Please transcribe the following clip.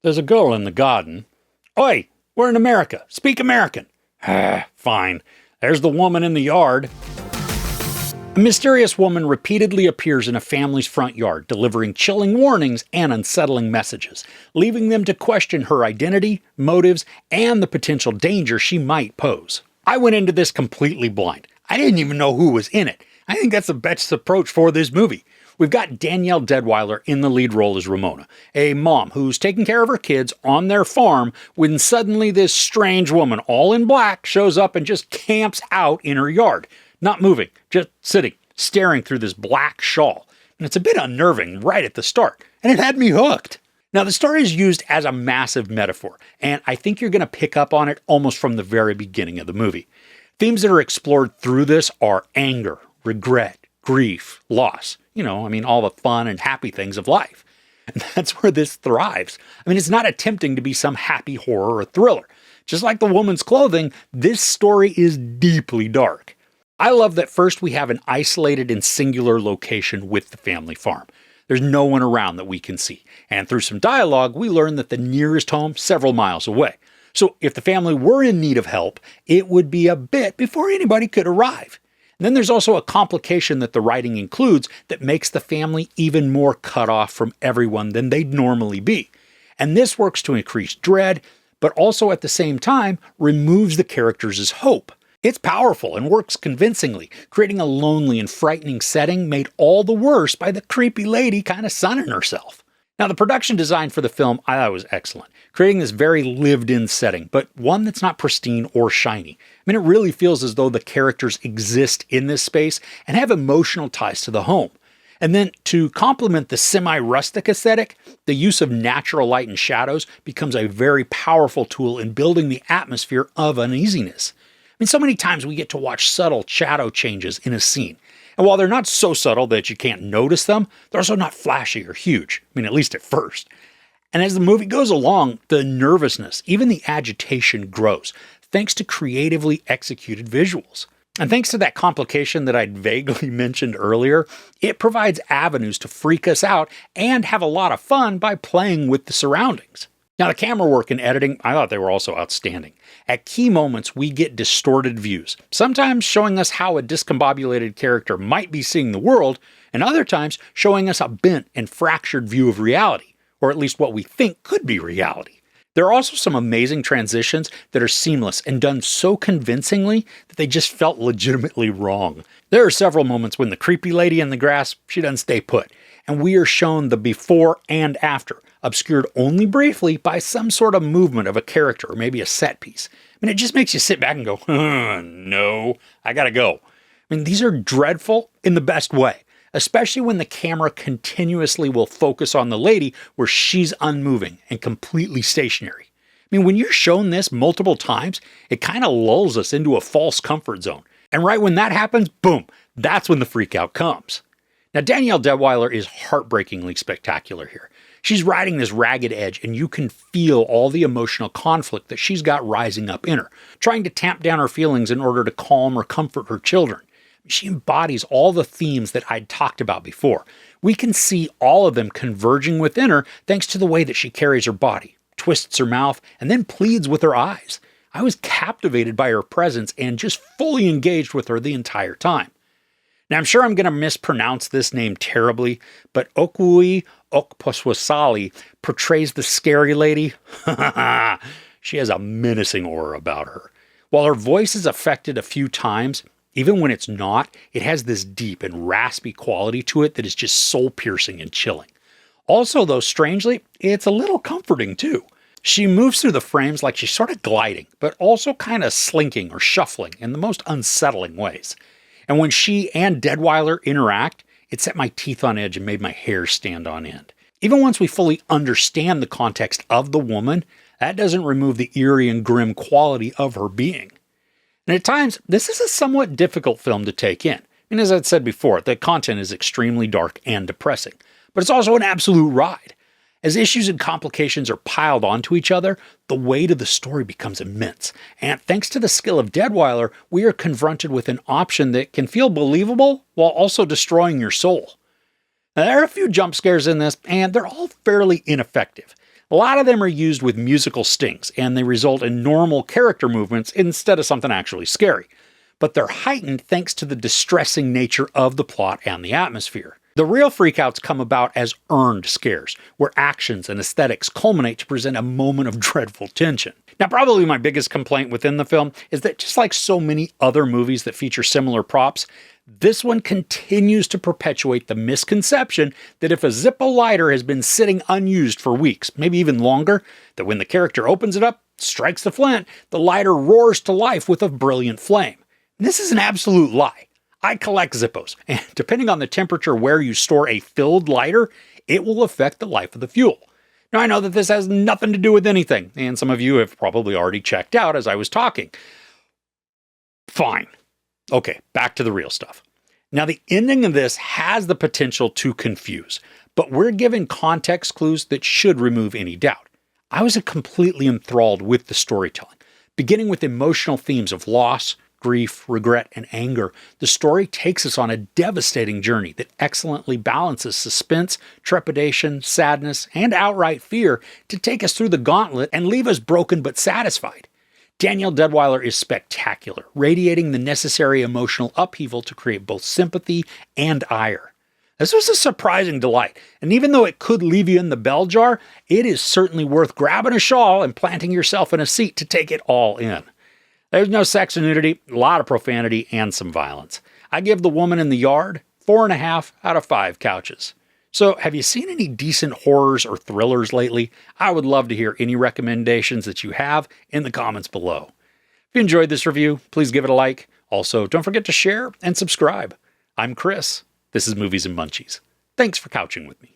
There's a girl in the garden. Oi, we're in America. Speak American. Fine. There's the woman in the yard. A mysterious woman repeatedly appears in a family's front yard, delivering chilling warnings and unsettling messages, leaving them to question her identity, motives, and the potential danger she might pose. I went into this completely blind. I didn't even know who was in it. I think that's the best approach for this movie. We've got Danielle Deadwyler in the lead role as Ramona, a mom who's taking care of her kids on their farm when suddenly this strange woman, all in black, shows up and just camps out in her yard. Not moving, just sitting, staring through this black shawl. And it's a bit unnerving right at the start, and it had me hooked. Now, the story is used as a massive metaphor, and I think you're going to pick up on it almost from the very beginning of the movie. Themes that are explored through this are anger, regret, grief, loss. All the fun and happy things of life. And that's where this thrives. It's not attempting to be some happy horror or thriller. Just like the woman's clothing, this story is deeply dark. I love that first we have an isolated and singular location with the family farm. There's no one around that we can see. And through some dialogue, we learn that the nearest home several miles away. So if the family were in need of help, it would be a bit before anybody could arrive. And then there's also a complication that the writing includes that makes the family even more cut off from everyone than they'd normally be. And this works to increase dread, but also at the same time removes the characters' hope. It's powerful and works convincingly, creating a lonely and frightening setting made all the worse by the creepy lady kind of sunning herself. Now, the production design for the film I thought was excellent, creating this very lived-in setting, but one that's not pristine or shiny. It really feels as though the characters exist in this space and have emotional ties to the home. And then to complement the semi-rustic aesthetic, the use of natural light and shadows becomes a very powerful tool in building the atmosphere of uneasiness. So many times we get to watch subtle shadow changes in a scene. And while they're not so subtle that you can't notice them, they're also not flashy or huge. At least at first. And as the movie goes along, the nervousness, even the agitation grows, thanks to creatively executed visuals. And thanks to that complication that I'd vaguely mentioned earlier, it provides avenues to freak us out and have a lot of fun by playing with the surroundings. Now, the camera work and editing, I thought they were also outstanding. At key moments, we get distorted views, sometimes showing us how a discombobulated character might be seeing the world, and other times showing us a bent and fractured view of reality, or at least what we think could be reality. There are also some amazing transitions that are seamless and done so convincingly that they just felt legitimately wrong. There are several moments when the creepy lady in the grass, she doesn't stay put, and we are shown the before and after, obscured only briefly by some sort of movement of a character or maybe a set piece. It just makes you sit back and go, no, I gotta go. These are dreadful in the best way, especially when the camera continuously will focus on the lady where she's unmoving and completely stationary. When you're shown this multiple times, it kind of lulls us into a false comfort zone. And right when that happens, boom, that's when the freak out comes. Now, Danielle Deadwyler is heartbreakingly spectacular here. She's riding this ragged edge, and you can feel all the emotional conflict that she's got rising up in her, trying to tamp down her feelings in order to calm or comfort her children. She embodies all the themes that I'd talked about before. We can see all of them converging within her thanks to the way that she carries her body, twists her mouth, and then pleads with her eyes. I was captivated by her presence and just fully engaged with her the entire time. Now, I'm sure I'm going to mispronounce this name terribly, but Okui Okposwasali portrays the scary lady. She has a menacing aura about her. While her voice is affected a few times, even when it's not, it has this deep and raspy quality to it that is just soul-piercing and chilling. Also, though, strangely, it's a little comforting too. She moves through the frames like she's sort of gliding, but also kind of slinking or shuffling in the most unsettling ways. And when she and Deadwyler interact, it set my teeth on edge and made my hair stand on end. Even once we fully understand the context of the woman, that doesn't remove the eerie and grim quality of her being. And at times, this is a somewhat difficult film to take in. As I'd said before, the content is extremely dark and depressing, but it's also an absolute ride. As issues and complications are piled onto each other, the weight of the story becomes immense. And thanks to the skill of Deadwyler, we are confronted with an option that can feel believable while also destroying your soul. Now, there are a few jump scares in this, and they're all fairly ineffective. A lot of them are used with musical stings, and they result in normal character movements instead of something actually scary. But they're heightened thanks to the distressing nature of the plot and the atmosphere. The real freakouts come about as earned scares, where actions and aesthetics culminate to present a moment of dreadful tension. Now, probably my biggest complaint within the film is that just like so many other movies that feature similar props, this one continues to perpetuate the misconception that if a Zippo lighter has been sitting unused for weeks, maybe even longer, that when the character opens it up, strikes the flint, the lighter roars to life with a brilliant flame. This is an absolute lie. I collect Zippos, and depending on the temperature where you store a filled lighter, it will affect the life of the fuel. Now, I know that this has nothing to do with anything, and some of you have probably already checked out as I was talking. Fine. Okay, back to the real stuff. Now, the ending of this has the potential to confuse, but we're given context clues that should remove any doubt. I was completely enthralled with the storytelling. Beginning with emotional themes of loss, grief, regret, and anger, the story takes us on a devastating journey that excellently balances suspense, trepidation, sadness, and outright fear to take us through the gauntlet and leave us broken but satisfied. Danielle Deadwyler is spectacular, radiating the necessary emotional upheaval to create both sympathy and ire. This was a surprising delight, and even though it could leave you in the bell jar, it is certainly worth grabbing a shawl and planting yourself in a seat to take it all in. There's no sex and nudity, a lot of profanity, and some violence. I give The Woman in the Yard 4.5 out of 5 couches. So, have you seen any decent horrors or thrillers lately? I would love to hear any recommendations that you have in the comments below. If you enjoyed this review, please give it a like. Also, don't forget to share and subscribe. I'm Chris. This is Movies and Munchies. Thanks for couching with me.